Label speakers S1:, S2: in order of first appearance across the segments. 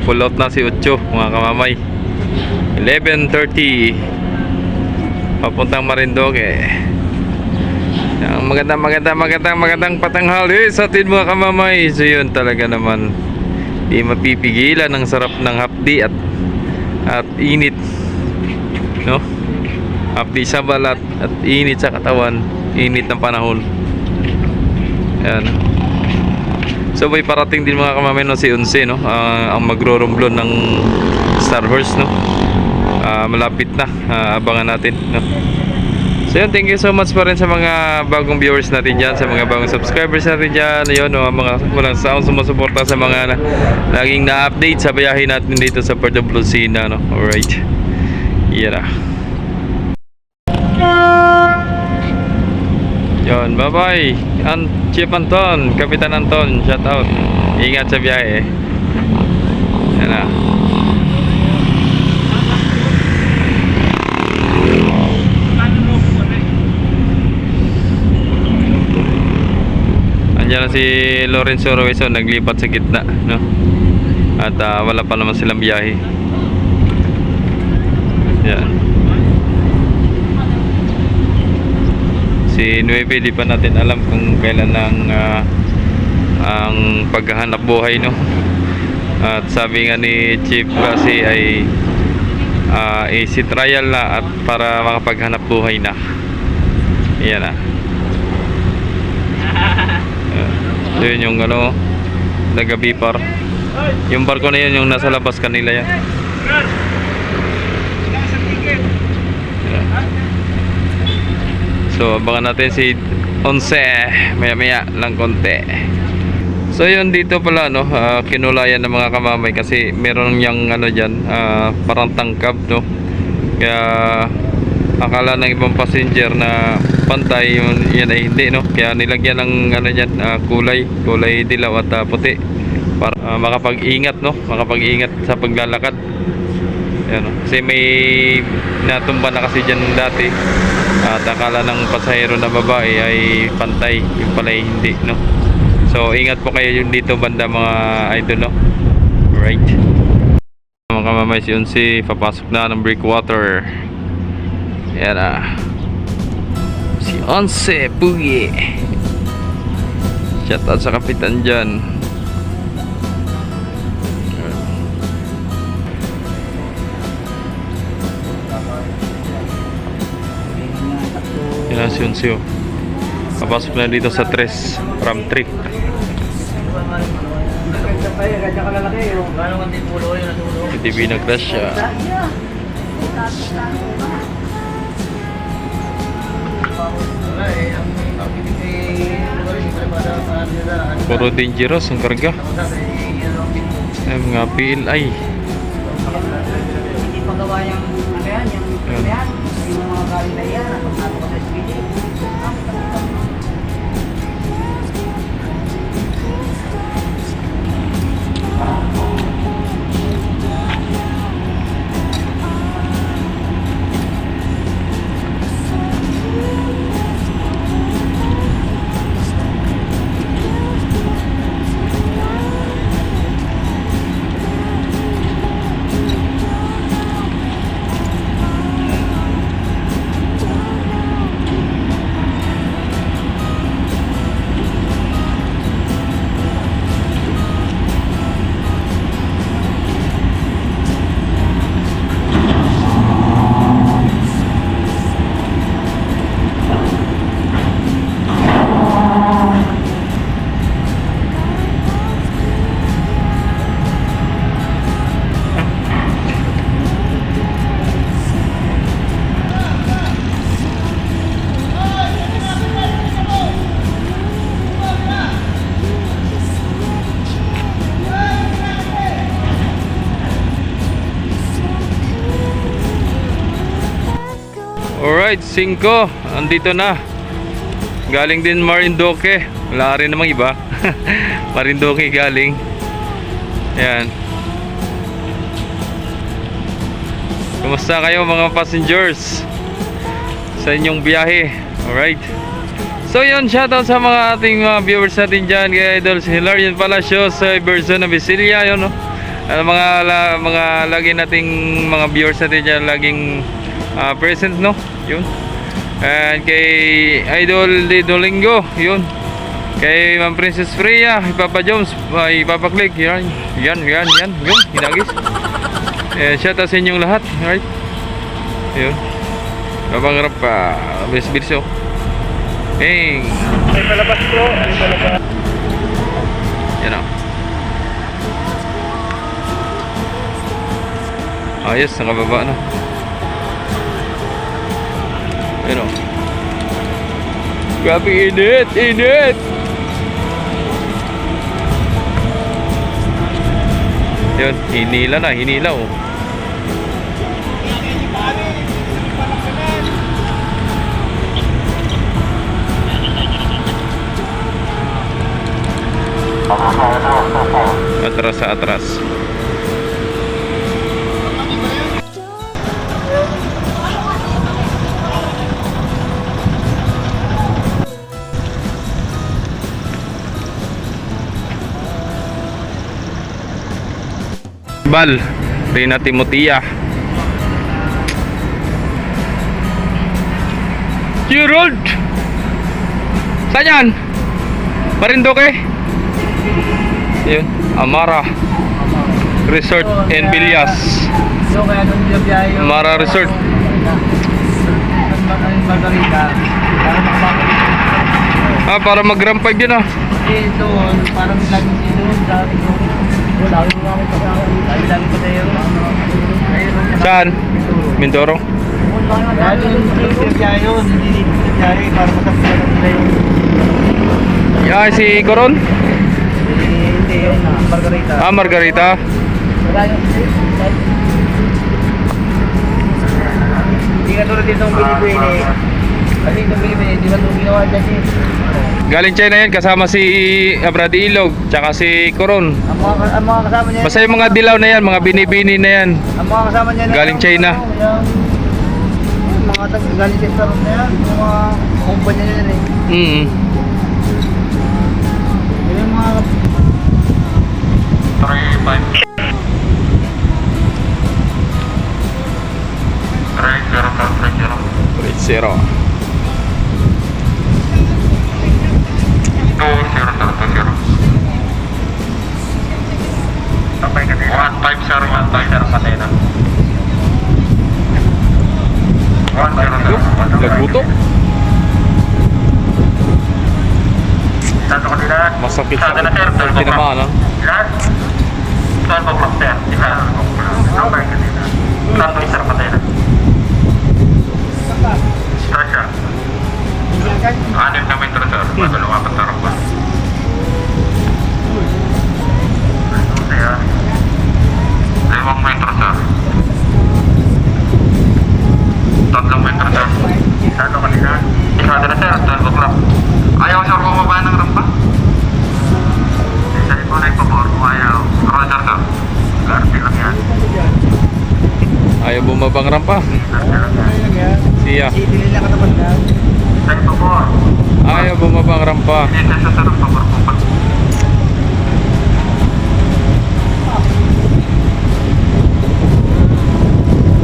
S1: Pull out na si Ucho, mga kamamay. 11:30 papuntang Marinduque. Ang magandang patanghali sa atin, mga kamamay. So yun, talaga naman di mapipigilan ang sarap ng hapdi at init, no? Hapdi sa balat at init sa katawan, init ng panahon. Ayan. So may parating din, mga kamamay, no, si Unse, no? Ang magro-rumblon ng Star Wars, no? Malapit na, abangan natin, no? So yun, thank you so much pa rin sa mga bagong viewers natin dyan, sa mga bagong subscribers natin dyan. Ayun, no, mga walang sound sumusuporta sa mga laging na-update sa biyahe natin dito sa Puerto Blusina, no? Alright. Yan na. Yun, bye bye Chief Anton, Kapitan Anton, shout out. Ingat sa biyahe. Yan na. Andiyan na si Lorenzo Ruizo, naglipat sa gitna, no? At wala pa naman silang biyahe. Yan. Si Nueve, di pa natin alam kung kailan ang paghahanap buhay, no? At sabi nga ni Chief kasi ay easy trial na at para makapaghanap buhay na. Yan na. Yun yung Nagabipar. Yung barko na yun, yung nasa labas kanila yan. So abangan natin si Onse maya lang konti. So yun, dito pala, no, kinulayan ng mga kamamay kasi meron yung dyan, parang tangkab, no? Kaya akala ng ibang passenger na pantay, yan ay hindi, no? Kaya nilagyan ng dyan, kulay dilaw at puti para makapag-ingat, no? Makapag-ingat sa paglalakad. Yan, no? Kasi may natumba na kasi dyan dati at akala ng pasahero na babae ay pantay, yung pala ay hindi, no? So ingat po kayo yun dito banda, mga idol, no? Right, mga kamamay, si Unsi papasok na ng breakwater. Yan na si Onse Pugi. Shout out sa kapitan dyan. Yan na si Onse, oh. Papasok na dito sa Tres Ram Trick. Hindi binag-crash siya. Puro dangerous ang karga. Ay, mga PLI.
S2: Hindi pagawa yung yung mga galing na yan, at pagkato sa SPD.
S1: Alright, 5 andito na. Galing din Marinduque. Wala rin namang iba. Marinduque galing. Ayan. Kumusta kayo, mga passengers, sa inyong biyahe? Alright. So yun, shoutout sa mga ating viewers natin dyan. Kaya idol si Hilarion Palacios sa Iberson na Visilia, yun, no? mga lagi nating mga viewers natin dyan laging present, no? Yun. And kay Idol de Dolingo, yun. Kay Ma'am Princess Freya, Papa Jones, Papa Click, yan, yun, hinagis. Shout out sa inyong lahat, right? Yun. Babangarap pa, bilis-bilis, oh. Hey.
S2: Ay palabas po. Ay palabas.
S1: Yan, oh. Ayos, nakababa na. Yan, oh. Grabe init, init! Yun, hinila, oh. Atras sa atras. Bal, Rina Timotia. Gerald! Saan yan? Marinduque? Yun, Amara Resort and Villas.
S2: So kaya nung biyahe yung
S1: Amara Resort.
S2: Margarita, para makabakit.
S1: Para mag-ramp 5 yun, ah.
S2: Eh doon, parang laging doon dati doon. Lagi mo kami lagi pa tayo.
S1: Saan? Mindoro?
S2: Kaya yung biyahe yun, hindi biyahe para matapos nila yung
S1: Si Coron?
S2: hindi yun, Margarita.
S1: Margarita.
S2: Hindi ka tulad dito ang binibili. Kasi itong binibili, hindi ka ito ginawa dyan eh.
S1: Galing China yan, kasama si Abradi Ilog, tsaka si Coron.
S2: Ang mga kasama niya.
S1: Basta yung mga dilaw na yan, mga binibini na yan.
S2: Ang mga kasama niya.
S1: Galing China.
S2: Yung mga galing China na yan. Yung mga kumpanya niya yan eh. Yung mga
S1: 3-5 3-0
S3: Tambay ka din. 150 patay na. 100.
S1: Laguto?
S3: Tato ka nila.
S1: Masakit
S3: Sabi na sir,
S1: sa tinamaan, ah.
S3: Ilan? 12 o'clock sir. Isa. Tambay ka nila. Tato sir patay na. Stress siya. Anim na metro sir. Madalo ka patarong ba? Ano siya? 5 metro sir. 3 metro sir. Tato ka nila. Sabi na sir, 12 o'clock. Ayaw sir bumaba ng rampa? Isa po na ipapor kung ayaw. Roger sir. Garte lang yan.
S1: Ayaw bumabang rampa.
S3: Garte lang yan.
S1: Siya.
S2: Hindi nila katapat na.
S3: Isa ipapor.
S1: Ayaw bumabang rampa.
S3: Hindi siya sa sarap papor kung pag...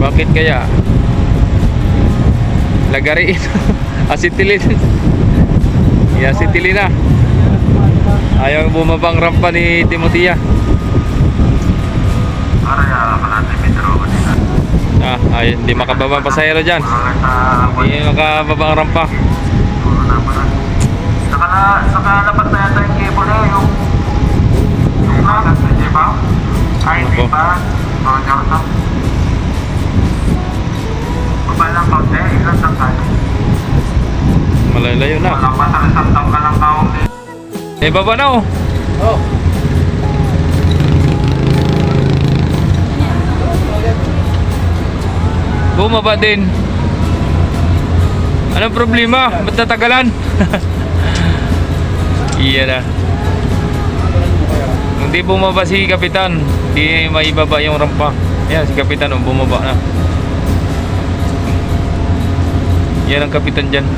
S1: Bakit kaya? Lagariin. Acetilin. Acetilin na. Ayaw bumabang rampa ni Timotia.
S3: Araya ka natin metro kanina.
S1: Ay, hindi makababa ang pasahero dyan.
S3: Wala sa...
S1: Hindi makababa ang rampa.
S3: Puro na pa na. Nakalapat na yata yung cable eh. Yung lagas, hindi ba? Ay, hindi
S1: Opo.
S3: ba? Roger sir. Baba lang kaunti. Ilan tangkal?
S1: Malalayo na.
S3: Walang masalisang tangkal ang kaunti.
S1: Baba na, oh.
S2: Oh.
S1: Bumaba din. Anong problema? Ba't natagalan? Iya na. Kung di bumaba si Kapitan, di maibaba yung rampa. Yan, si Kapitan, oh, bumaba na. Yan ang Kapitan dyan.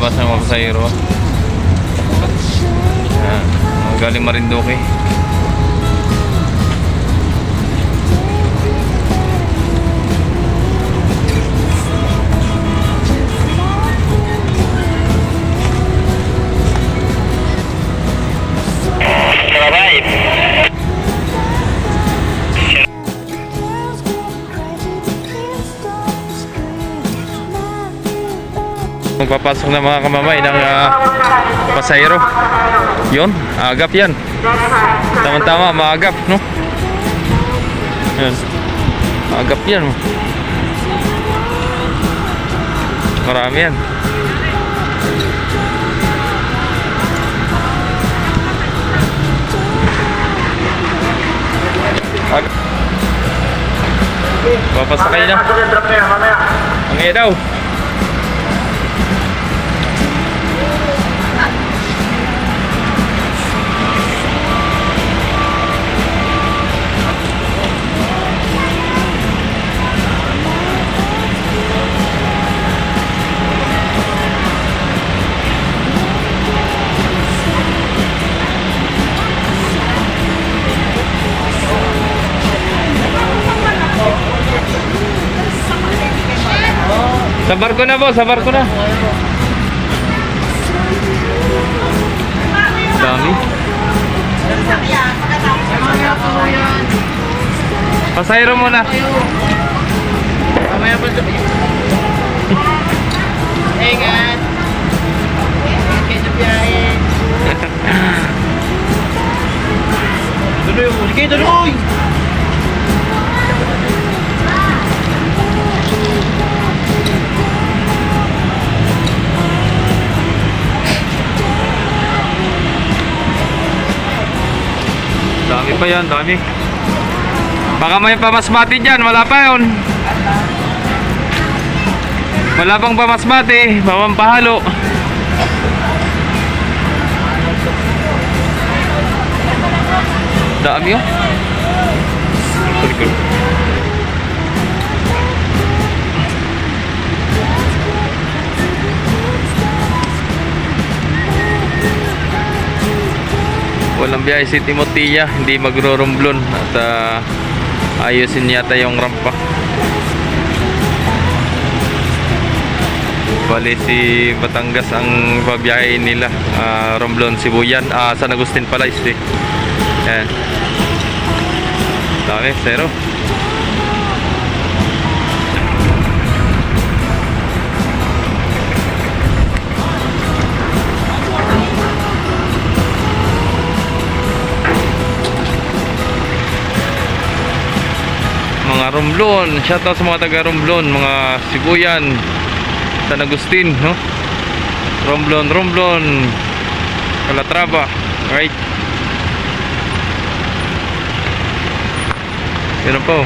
S1: bus ng mga pasahero. Yan, mga galing Marinduque. Magpapasok na mga kamamay ng pasahero. Yun, agap yan. Tama-tama, maagap, no? Yan. Agap yan. Marami yan. Papasakay na. Ang iya daw. Sa barko na po, sa barko na. Dami. Pasahero muna.
S2: Mamaya pa ito. Ingat. Ingat sa biyahe. Tuloy, sige, tuloy.
S1: Dami pa yan, dami. Baka may pamasmati dyan, wala pa yun. Wala pang pamasmati, papampahalo. Dami yun. Walang biyahe si Timotia, hindi magro-rumblon at ayusin yata yung rampa. Bali si Batangas ang babiyahe nila, Romblon, Sibuyan, San Agustin pala este. Yan. Dami, zero. Mga Romblon, shoutout sa mga taga Romblon, mga Sibuyan, San Agustin, no? Romblon, Calatrava, right? Yun po.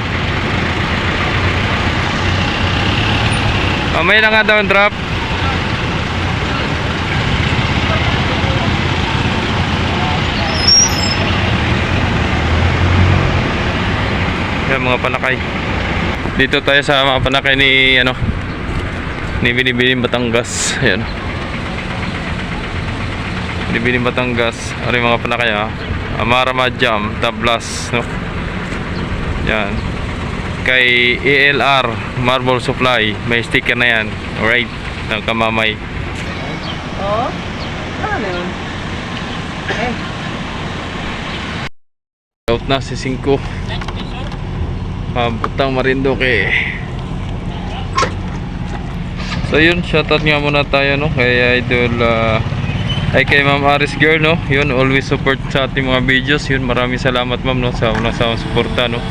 S1: May na nga daw ang drop. Yan mga panakay. Dito tayo sa mga panakay ni ni Binibining Batangas. Ayan. Binibining Batangas. Ano yung mga panakay Amara Madjam, Tablas, no? Yan. Kay ELR Marble Supply, may sticker na yan. Alright, ng kamamay.
S2: Oo? Ano yun?
S1: Out na si 5. Pabutang Marinduque. So yun, shoutout nga muna tayo, no, kay Idol ay kay Ma'am Aris Girl, no. Yun, always support sa ating mga videos. Yun, maraming salamat ma'am, no, sa suporta, no,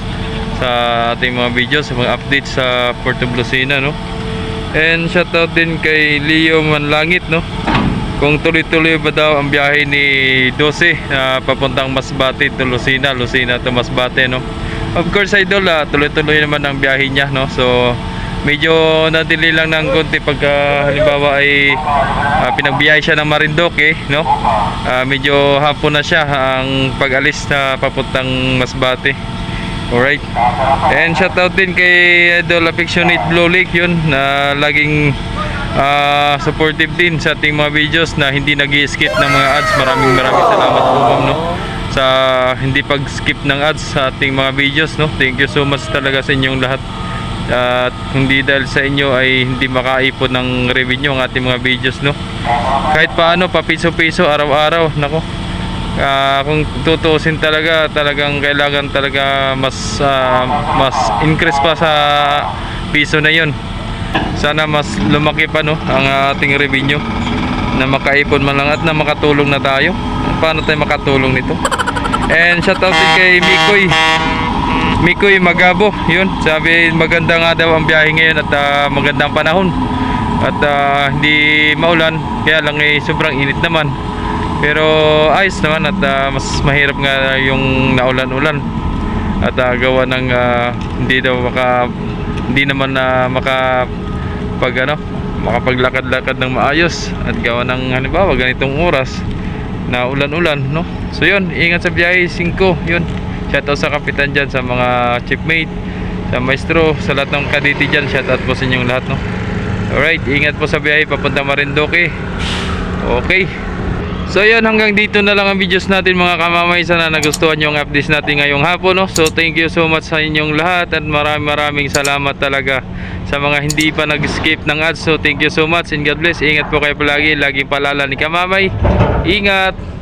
S1: sa ating mga videos, sa mga updates sa Puerto Blusina, no. And shoutout din kay Leo Manlangit, no. Kung tuloy-tuloy ba daw ang biyahe ni 12 papuntang Masbate to Lucena, Lucena to Masbate, no. Of course, Idol, tuloy-tuloy naman ang biyahe niya, no. So medyo nadili lang ng konti pag halimbawa ay pinagbiyahe siya ng Marinduque, no. Medyo hapon na siya ang pag-alis na papuntang Masbate. Alright. And shoutout din kay Idol Affectionate Blue Lake, yun, na laging supportive din sa ating mga videos na hindi nag-skip ng mga ads. Maraming salamat po ma'am, no, sa hindi pag-skip ng ads sa ating mga videos, no. Thank you so much talaga sa inyong lahat. At hindi dahil sa inyo ay hindi makaipon ng revenue ang ating mga videos, no. Kahit paano pa piso-piso araw-araw, nako. Kung tutuusin talagang kailangan talaga mas increase pa sa piso na 'yon. Sana mas lumaki pa, no, ang ating revenue na makaipon man lang at na makatulong na tayo. Paano tayo makatulong nito? And shoutout din kay Mikoy Magabo. Yun, sabi maganda nga daw ang biyahe ngayon at magandang panahon. At hindi maulan, kaya lang sobrang init naman. Pero ayos naman at mas mahirap nga yung naulan-ulan. At gawa ng hindi naman makapaglakad-lakad ng maayos at gawa ng halimbawa ganitong oras na ulan-ulan, no. So yun, ingat sa biyahe 5. Yun, shoutout sa kapitan dyan, sa mga chipmate, sa maestro, sa lahat ng kaditi dyan, shoutout po sa inyong lahat, no. Alright, ingat po sa biyahe papunta Marinduque. Okay. So yun, hanggang dito na lang ang videos natin mga kamamay. Sana nagustuhan yung updates natin ngayong hapon, no? So thank you so much sa inyong lahat at maraming salamat talaga sa mga hindi pa nag-skip ng ads. So thank you so much and God bless. Ingat po kayo palagi. Laging paalala ni kamamay. Ingat!